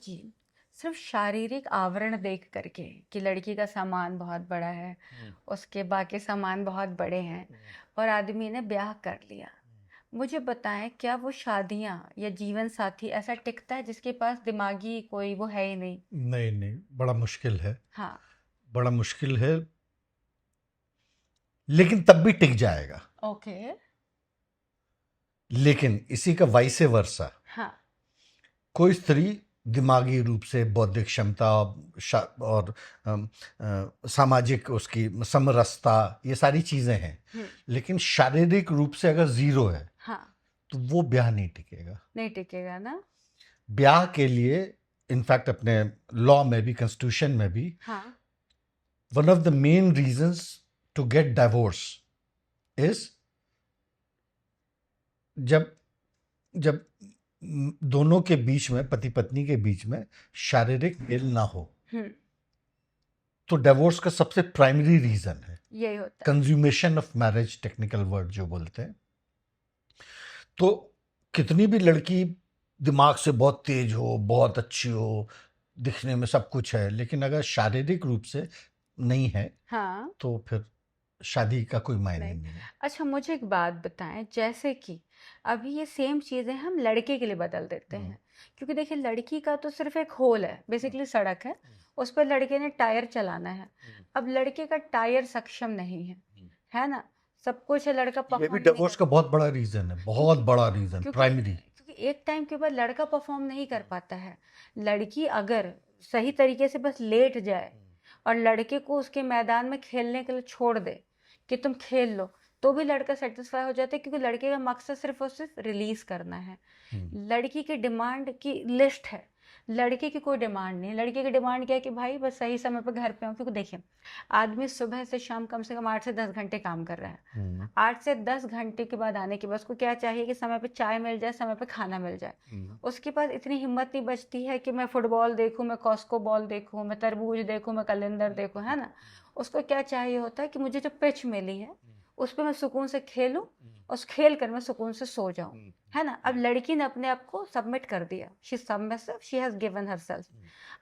जी, सिर्फ शारीरिक आवरण देख करके कि लड़की का सामान बहुत बड़ा है, हम्म, उसके बाकी सामान बहुत बड़े हैं हम्म, और आदमी ने ब्याह कर लिया। मुझे बताएं, क्या वो शादियां या जीवन साथी ऐसा टिकता है जिसके पास दिमागी कोई वो है ही नहीं? नहीं नहीं, बड़ा मुश्किल है। हाँ। बड़ा मुश्किल है, लेकिन तब भी टिक जाएगा। ओके। लेकिन इसी का वाइसे वर्सा, हाँ। कोई स्त्री दिमागी रूप से बौद्धिक क्षमता और सामाजिक उसकी समरसता, ये सारी चीजें हैं, हम्म। लेकिन शारीरिक रूप से अगर जीरो है हाँ। तो वो ब्याह नहीं टिकेगा। नहीं टिकेगा ना? ब्याह के लिए इनफैक्ट अपने लॉ में भी, कॉन्स्टिट्यूशन में भी, हाँ। One of the main reasons to get divorce is जब जब दोनों के बीच में, पति पत्नी के बीच में शारीरिक मेल ना हो, हम्म। तो डिवोर्स का सबसे प्राइमरी रीजन है यही होता है। Consummation of marriage, technical word जो बोलते हैं। तो कितनी भी लड़की दिमाग से बहुत तेज हो, बहुत अच्छी हो, दिखने में सब कुछ है, लेकिन अगर शारीरिक रूप से नहीं है हाँ। तो फिर शादी का कोई मायने नहीं। नहीं है। अच्छा, मुझे एक बात बताएं, जैसे कि अभी ये सेम चीज़ें हम लड़के के लिए बदल देते हम्म, हैं। क्योंकि देखिए, लड़की का तो सिर्फ एक होल है, बेसिकली सड़क है, उस पर लड़के ने टायर चलाना है। अब लड़के का टायर सक्षम नहीं है ना? सब कुछ है, लड़का ये भी परफॉर्म नहीं डिवोर्स कर। का बहुत बड़ा रीजन है, बहुत क्योंकि बड़ा रीजन, क्योंकि प्राइमरी। क्योंकि एक टाइम के बाद लड़का परफॉर्म नहीं कर पाता है। लड़की अगर सही तरीके से बस लेट जाए और लड़के को उसके मैदान में खेलने के लिए छोड़ दे कि तुम खेल लो, तो भी लड़का सेटिस्फाई हो जाता है, क्योंकि लड़के का मकसद सिर्फ और सिर्फ रिलीज करना है। लड़की की डिमांड की लिस्ट है, लड़के की कोई डिमांड नहीं। लड़के की डिमांड क्या है कि भाई बस सही समय पर घर पे आऊँ। क्योंकि देखिए, आदमी सुबह से शाम कम से कम 8 से 10 घंटे काम कर रहा है। 8 से 10 घंटे के बाद आने के बाद उसको क्या चाहिए कि समय पे चाय मिल जाए, समय पे खाना मिल जाए। उसके पास इतनी हिम्मत नहीं बचती है कि मैं फुटबॉल देखूं, मैं कॉस्को बॉल देखूं, मैं तरबूज देखूं, मैं कैलेंडर देखूं, है ना? उसको क्या चाहिए होता है कि मुझे जो पिच मिली है उस पर मैं सुकून से खेलूं, उस खेल कर मैं सुकून से सो जाऊं, है ना? अब लड़की ने अपने आप को सबमिट कर दिया, she submissive, she has given herself.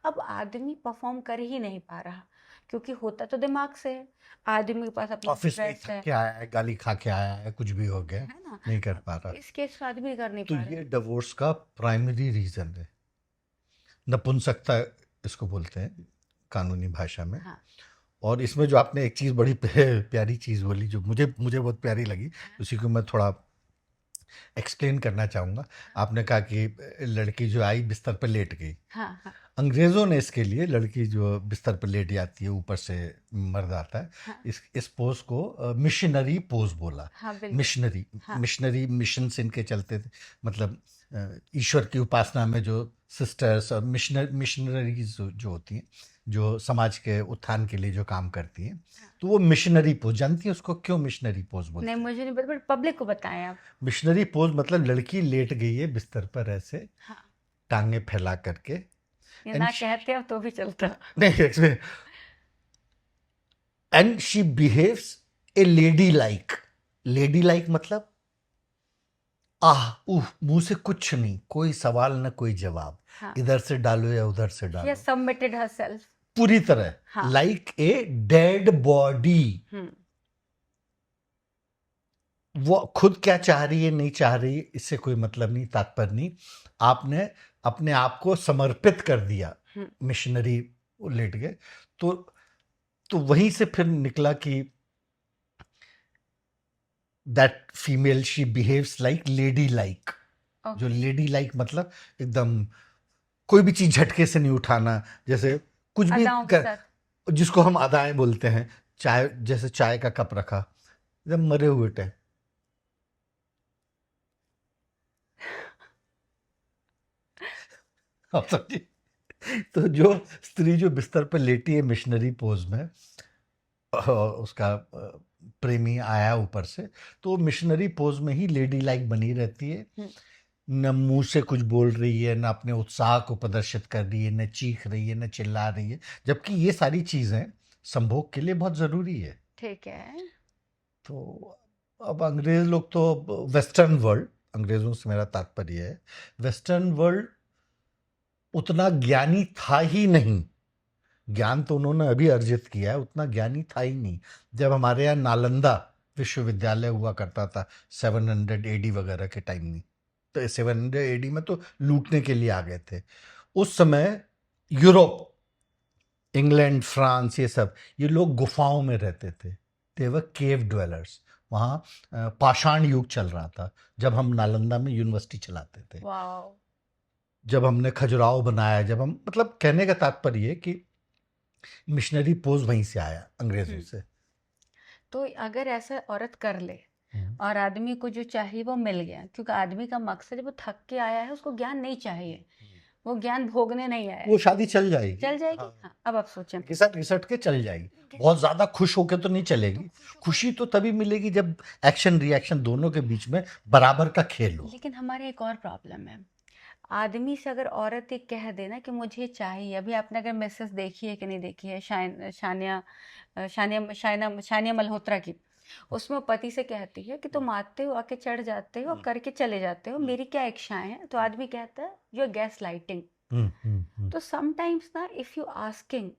अब आदमी परफॉर्म कर ही नहीं पा रहा, क्योंकि होता तो दिमाग से है। आदमी के पास अपना ऑफिस में ही स्ट्रेस थक है के आया है, गाली खा के आया है, कुछ भी हो गया, है ना? नहीं कर अब पा रहा। इस केस में आदमी कर नहीं तो पा रहा है। ये डिवोर्स का प्राइमरी रीजन है। नपुंसकता इसको बोलते हैं कानूनी भाषा में। हाँ। और इसमें जो आपने एक चीज़ बड़ी प्यारी चीज़ बोली, जो मुझे मुझे बहुत प्यारी लगी, हाँ। उसी को मैं थोड़ा एक्सप्लेन करना चाहूँगा। आपने कहा कि लड़की जो आई बिस्तर पर लेट गई। हाँ। हाँ। अंग्रेज़ों ने इसके लिए, लड़की जो बिस्तर पर लेट जाती है, ऊपर से मर्द आता है, हाँ। इस पोज को मिशनरी पोज बोला। हाँ बिल्कुल। मिशनरी, हाँ। मिशनरी मिशन इनके चलते थे, मतलब ईश्वर की उपासना में जो सिस्टर्स और मिशनरीज जो होती हैं, जो समाज के उत्थान के लिए जो काम करती हैं, हाँ। तो वो मिशनरी पोज, जानती है उसको क्यों मिशनरी पोज नहीं, बोलते हैं? मुझे नहीं पता, बट पब्लिक को बताएं आप। मिशनरी पोज मतलब लड़की लेट गई है बिस्तर पर ऐसे, हाँ। टांगे फैला करके, ये एंड ना कहते अब तो भी चलता। नहीं, and she behaves A lady like. Lady like मतलब आह उह, मुंह से कुछ नहीं, कोई सवाल ना कोई जवाब, हाँ। इधर से डालो या उधर से शी हैज डालो, सबमिटेड हरसेल्फ। पूरी तरह हाँ। Like a dead body. Hmm. वो खुद क्या चाह रही है, नहीं चाह रही है, इससे कोई मतलब नहीं, तात्पर्य नहीं। आपने अपने आप को समर्पित कर दिया। हम्म। मिशनरी लेट गए, तो वहीं से फिर निकला कि that female she behaves like lady like. जो ओके। लेडी लाइक मतलब एकदम कोई भी चीज झटके से नहीं उठाना, जैसे कुछ भी अदाओं के कर, साथ। जिसको हम अदाएं बोलते हैं। चाय, जैसे चाय का कप रखा एकदम मरे हुए टाइप, आप समझिए। तो जो स्त्री जो बिस्तर पर लेटी है मिशनरी पोज में, उसका प्रेमी आया ऊपर से, तो मिशनरी पोज में ही लेडी लाइक बनी रहती है। हम्म। न मुंह से कुछ बोल रही है, न अपने उत्साह को प्रदर्शित कर रही है, न चीख रही है, न चिल्ला रही है, जबकि ये सारी चीज़ें संभोग के लिए बहुत ज़रूरी है। ठीक है। तो अब अंग्रेज लोग तो, वेस्टर्न वर्ल्ड, अंग्रेज़ों से मेरा तात्पर्य है वेस्टर्न वर्ल्ड, उतना ज्ञानी था ही नहीं। ज्ञान तो उन्होंने अभी अर्जित किया है, उतना ज्ञानी था ही नहीं। जब हमारे यहाँ नालंदा विश्वविद्यालय हुआ करता था 700 एडी वगैरह के टाइम में, तो 700 एडी में तो लूटने के लिए आ गए थे। उस समय यूरोप, इंग्लैंड, फ्रांस, ये लोग गुफाओं में रहते थे। दे वर केव ड्वेलर्स। वहाँ पाषाण युग चल रहा था जब हम नालंदा में यूनिवर्सिटी चलाते थे, वाओ। जब हमने खजुराहो बनाया, जब हम, मतलब कहने का तात्पर्य है कि मिशनरी पोज वहीं से आया, अंग्रेजों हम्म। से। तो अगर ऐसा औरत कर ले हम्म। और आदमी को जो चाहिए वो मिल गया, क्योंकि आदमी का मकसद जब वो थक के आया है, उसको ज्ञान नहीं चाहिए, वो ज्ञान भोगने नहीं आया वो है। शादी चल जाएगी। चल जाएगी। हाँ, हाँ, अब आप सोचें। घिसट घिसट के चल जाएगी। बहुत ज्यादा खुश होके तो नहीं चलेगी। खुशी तो तभी मिलेगी जब एक्शन रिएक्शन दोनों के बीच में बराबर का खेल हो। लेकिन हमारे एक और प्रॉब्लम है, आदमी से अगर औरत ये कह दे ना कि मुझे चाहिए, अभी आपने अगर मैसेज देखी है कि नहीं देखी है, Shania Shania Shania Shania Malhotra की, उसमें वो पति से कहती है कि तुम आते हो, आके चढ़ जाते हो, करके चले जाते हो, मेरी क्या इच्छाएं हैं, तो आदमी कहता है यू आर गैस लाइटिंग। तो समटाइम्स ना, if you asking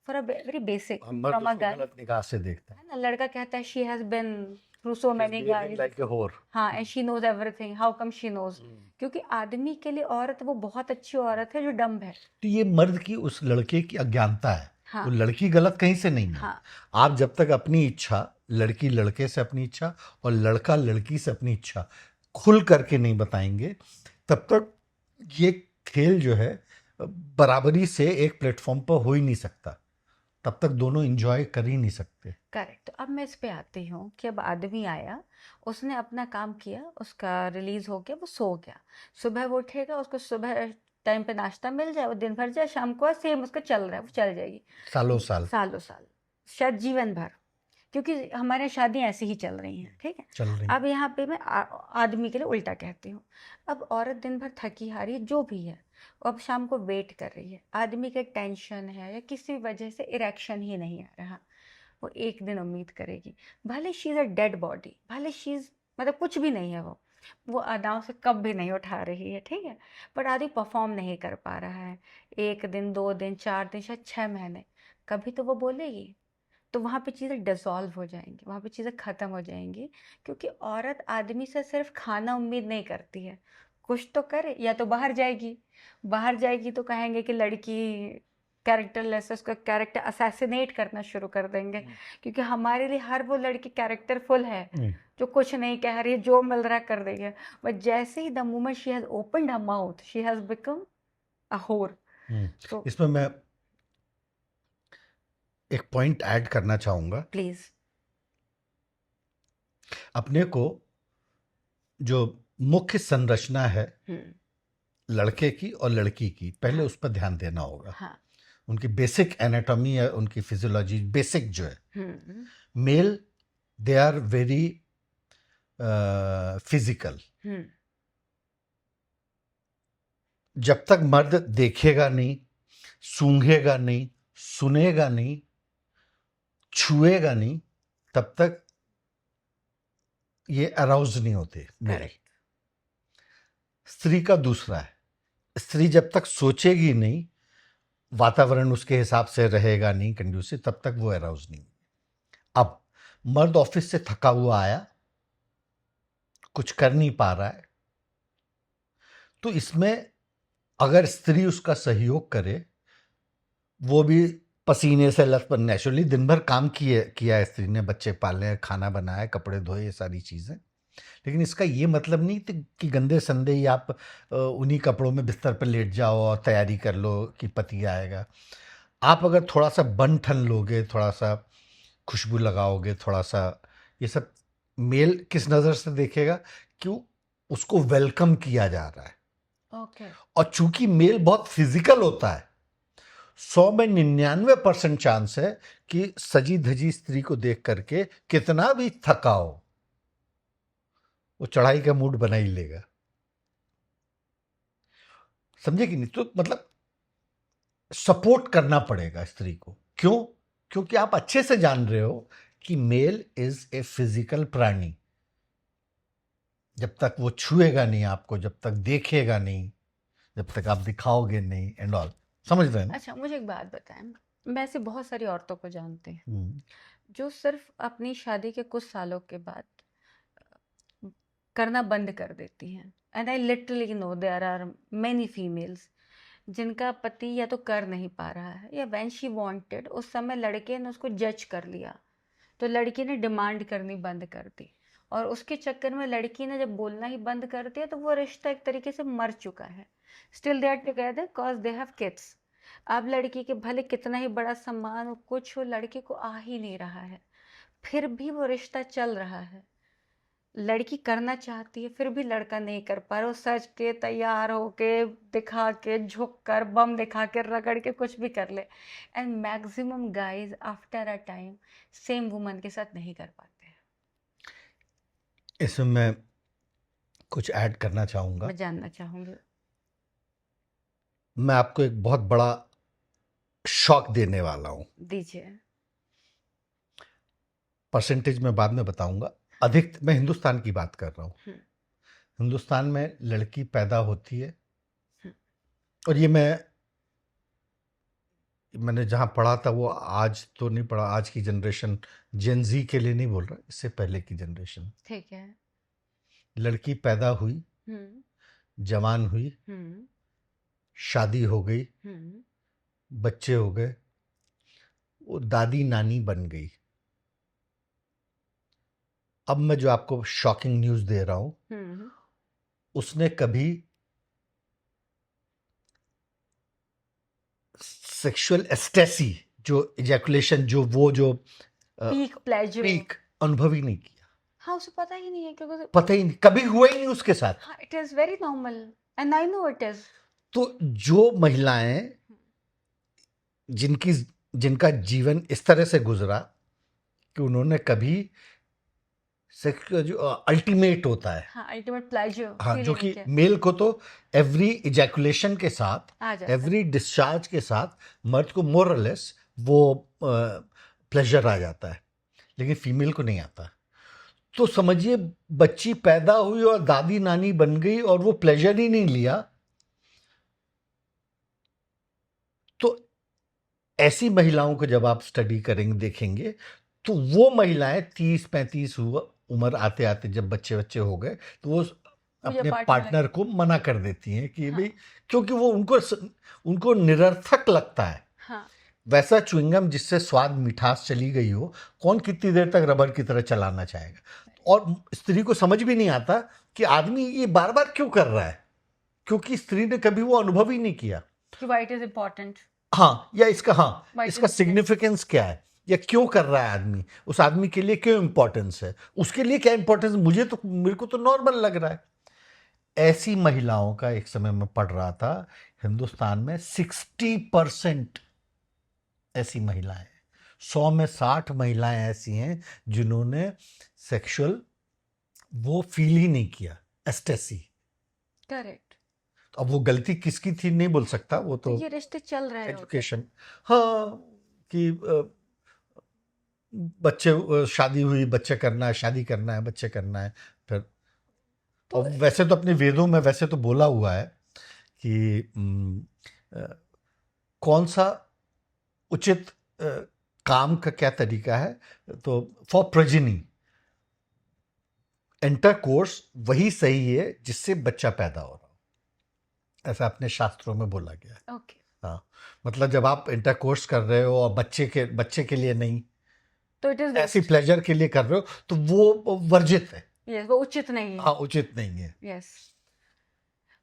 for a very basic मर्द फ्रॉम अ उसको गर्ल, गलत निगाह से देखता है ना, लड़का कहता है she has been through so है, many guys, like a whore. हाँ, and she knows everything, how come she knows. क्योंकि आदमी के लिए औरत वो बहुत अच्छी औरत है जो डम्ब है। तो ये मर्द की, उस लड़के की अज्ञानता है। हाँ। वो लड़की गलत कहीं से नहीं है। हाँ। आप जब तक अपनी इच्छा, लड़की लड़के से अपनी इच्छा और लड़का लड़की से अपनी इच्छा खुल करके नहीं बताएंगे, तब तक ये खेल जो है बराबरी से एक प्लेटफॉर्म पर हो ही नहीं सकता। तब तक दोनों एंजॉय कर ही नहीं सकते। करेक्ट। तो अब मैं इस पे आती हूँ कि अब आदमी आया, उसने अपना काम किया, उसका रिलीज हो गया, वो सो गया, सुबह वो उठेगा, उसको सुबह टाइम पे नाश्ता मिल जाए, वो दिन भर जाए, शाम को सेम उसका चल रहा है, वो चल जाएगी सालों साल सालों साल, शायद जीवन भर, क्योंकि हमारे शादियां ऐसी ही चल रही हैं। ठीक है। चल रही। अब यहाँ पे मैं आदमी के लिए उल्टा कहती हूँ। अब औरत दिन भर थकी हारी जो भी है, वो अब शाम को वेट कर रही है, आदमी का टेंशन है या किसी वजह से इरेक्शन ही नहीं आ रहा, वो एक दिन उम्मीद करेगी, भले she is a dead body, भले शी इज़, मतलब कुछ भी नहीं है, वो अदाओं से कब भी नहीं उठा रही है, ठीक है, बट आदमी परफॉर्म नहीं कर पा रहा है, 1 दिन 2 दिन 4 दिन शायद 6 महीने, कभी तो वो बोलेगी, तो वहाँ पे चीज़ें डिसॉल्व हो जाएंगी, वहाँ पे चीज़ें ख़त्म हो जाएंगी, क्योंकि औरत आदमी से सिर्फ खाना उम्मीद नहीं करती है, कुछ तो करे, या तो बाहर जाएगी, बाहर जाएगी तो कहेंगे कि लड़की कैरेक्टरलेस है, उसका कैरेक्टर असैसिनेट करना शुरू कर देंगे, क्योंकि हमारे लिए हर वो लड़की कैरेक्टरफुल है जो कुछ नहीं कह रही है, जो मिल रहा है कर रही है, बट जैसे ही the moment she has opened her mouth, she has become a whore. तो इसमें मैं एक पॉइंट ऐड करना चाहूंगा। प्लीज। अपने को जो मुख्य संरचना है लड़के की और लड़की की, पहले हाँ। उस पर ध्यान देना होगा। हाँ। उनकी बेसिक एनाटॉमी या उनकी फिजियोलॉजी बेसिक जो है, male they are very physical. जब तक मर्द देखेगा नहीं, सूंघेगा नहीं, सुनेगा नहीं, छुएगा नहीं, तब तक ये अराउज नहीं होते मेरे। स्त्री का दूसरा है, स्त्री जब तक सोचेगी नहीं, वातावरण उसके हिसाब से रहेगा नहीं कंड्यूसिव, तब तक वो अराउज नहीं। अब मर्द ऑफिस से थका हुआ आया, कुछ कर नहीं पा रहा है, तो इसमें अगर स्त्री उसका सहयोग करे, वो भी पसीने से लथपथ, नेचुरली दिन भर काम किया है स्त्री ने, बच्चे पाले, खाना बनाया, कपड़े धोए, ये सारी चीज़ें, लेकिन इसका ये मतलब नहीं कि गंदे संदे ही आप उन्हीं कपड़ों में बिस्तर पर लेट जाओ और तैयारी कर लो कि पति आएगा। आप अगर थोड़ा सा बन ठन लोगे, थोड़ा सा खुशबू लगाओगे, थोड़ा सा ये सब, मेल किस नज़र से देखेगा कि उसको वेलकम किया जा रहा है। और चूंकि मेल बहुत फिजिकल होता है, 100 में 99% चांस है कि सजी धजी स्त्री को देख करके कितना भी थका हो, वो चढ़ाई का मूड बना ही लेगा। समझे कि नहीं? तो मतलब सपोर्ट करना पड़ेगा स्त्री को। क्यों? क्योंकि आप अच्छे से जान रहे हो कि मेल इज ए फिजिकल प्राणी। जब तक वो छुएगा नहीं आपको, जब तक देखेगा नहीं, जब तक आप दिखाओगे नहीं एंड ऑल, समझ रहे हैं ना? अच्छा, मुझे एक बात बताएं। मैं ऐसे बहुत सारी औरतों को जानती हूँ हम्म, जो सिर्फ अपनी शादी के कुछ सालों के बाद करना बंद कर देती हैं। And I literally know there are many females जिनका पति या तो कर नहीं पा रहा है, या व्हेन शी वांटेड उस समय लड़के ने उसको जज कर लिया, तो लड़की ने डिमांड करनी बंद कर दी, और उसके चक्कर में लड़की ने जब बोलना ही बंद कर दिया तो वो रिश्ता एक तरीके से मर चुका है। Still they are together cause they have kids. अब लड़की के भले कितना ही बड़ा सम्मान हो, कुछ हो, लड़के को आ ही नहीं रहा है, फिर भी वो रिश्ता चल रहा है। लड़की करना चाहती है फिर भी लड़का नहीं कर पा रहा, वो सज के तैयार होके दिखा के झुक कर बम दिखा के रगड़ के कुछ भी कर ले, and maximum guys after a time same woman के साथ नहीं कर पाते हैं। इसमें मैं कुछ ऐड करना चाहूँगा। मैं जानना चाहूंगी। मैं आपको एक बहुत बड़ा शॉक देने वाला हूँ। दीजिए। परसेंटेज में बाद में बताऊंगा। अधिक मैं हिंदुस्तान की बात कर रहा हूँ। हम्म, हिंदुस्तान में लड़की पैदा होती है, हम्म, और ये मैंने जहाँ पढ़ा था वो आज तो नहीं पढ़ा, आज की जनरेशन जेन जी के लिए नहीं बोल रहा, इससे पहले की जनरेशन। ठीक है। लड़की पैदा हुई, हम्म, जवान हुई, हम्म, शादी हो गई, हम्म, बच्चे हो गए, वो दादी नानी बन गई। अब मैं जो आपको शॉकिंग न्यूज़ दे रहा हूँ, हम्म, उसने कभी सेक्सुअल एस्टेसी, जो इजैकुलेशन, जो पीक प्लेजर। पीक अनुभव ही नहीं किया। हाँ, उसे पता ही नहीं है क्योंकि पता ही नहीं, कभी हुआ ही नहीं उसके साथ। हाँ, it is very normal and I know it is. तो जो महिलाएं जिनका जीवन इस तरह से गुजरा कि उन्होंने कभी सेक्स जो अल्टीमेट होता है, हाँ, अल्टीमेट प्लेजर हाँ, फील जो ही नहीं कि किया। मेल को तो एवरी इजैकुलेशन के साथ, आ जाता है। एवरी डिस्चार्ज के साथ मर्द को मोर और लेस वो प्लेजर आ जाता है, लेकिन फीमेल को नहीं आता। तो समझिए, बच्ची पैदा हुई और दादी नानी बन गई और वो प्लेजर ही नहीं लिया। तो ऐसी महिलाओं को जब आप स्टडी करेंगे, देखेंगे, तो वो महिलाएं 30-35 उम्र आते आते जब बच्चे हो गए, तो वो पूजा अपने पाठ में पार्टनर लगे। को मना कर देती हैं कि हाँ, भाई, क्योंकि वो उनको निरर्थक लगता है। हाँ, वैसा च्युइंगम जिससे स्वाद मिठास चली गई हो, कौन कितनी देर तक रबर की तरह चलाना चाहेगा। और स्त्री को समझ भी नहीं आता कि आदमी ये बार बार क्यों कर रहा है, क्योंकि स्त्री ने कभी वो अनुभव ही नहीं किया। कि वाई इट इज इम्पोर्टेंट। हाँ, या इसका Why it इसका is सिग्निफिकेंस क्या है, या क्यों कर रहा है आदमी, उस आदमी के लिए क्यों इंपॉर्टेंस है, उसके लिए क्या इंपॉर्टेंस, मेरे को तो नॉर्मल लग रहा है। ऐसी महिलाओं का एक समय में पढ़ रहा था, हिंदुस्तान में 60% ऐसी महिलाएं, 100 में 60 महिलाएं ऐसी हैं जिन्होंने सेक्सुअल वो फील ही नहीं किया, एस्टेसी। करेक्ट। अब वो गलती किसकी थी नहीं बोल सकता, वो तो तो ये रिश्ते चल रहे होते एजुकेशन। हाँ, कि बच्चे, शादी हुई, बच्चे करना है, शादी करना है, बच्चे करना है। फिर तो और वैसे तो अपने वेदों में वैसे तो बोला हुआ है कि कौन सा उचित काम का क्या तरीका है, तो फॉर प्रजनी इंटरकोर्स वही सही है जिससे बच्चा पैदा हो रहा हो, ऐसा अपने शास्त्रों में बोला गया है। ओके। हाँ, मतलब जब आप इंटरकोर्स कर रहे हो और बच्चे के लिए नहीं, तो इट इज ऐसी वेस्ट। प्लेजर के लिए कर रहे हो, तो वो वर्जित है। यस, वो उचित नहीं हाँ, है। उचित नहीं है। यस।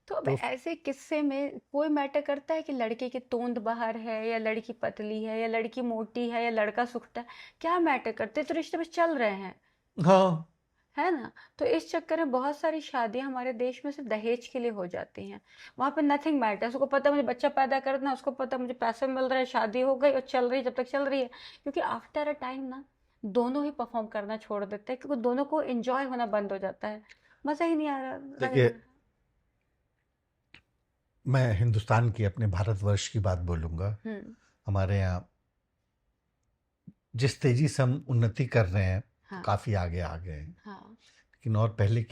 तो अब तो ऐसे किस्से में कोई मैटर करता है कि लड़के की तोंद बाहर है या लड़की पतली है या लड़की मोटी है या लड़का सुखता है, क्या मैटर करते, तो रिश्ते बस चल रहे हैं, हाँ, है ना। तो इस चक्कर में बहुत सारी शादियां हमारे देश में सिर्फ दहेज के लिए हो जाती हैं। वहां पे नथिंग मैटर, उसको पता है मुझे बच्चा पैदा करना है, उसको पता है मुझे पैसे मिल रहे हैं, शादी हो गई और चल रही है जब तक चल रही है। क्योंकि आफ्टर अ टाइम ना दोनों ही परफॉर्म करना छोड़ देते हैं, क्योंकि दोनों को एंजॉय होना बंद हो जाता है, मजा ही नहीं आ रहा लग देखिए, रहा। मैं हिंदुस्तान की, अपने भारतवर्ष की बात बोलूँगा। हमारे यहाँ जिस तेजी से हम उन्नति कर रहे हैं, हाँ, काफ़ी आगे आ गए हैं, हाँ। लेकिन और पहले की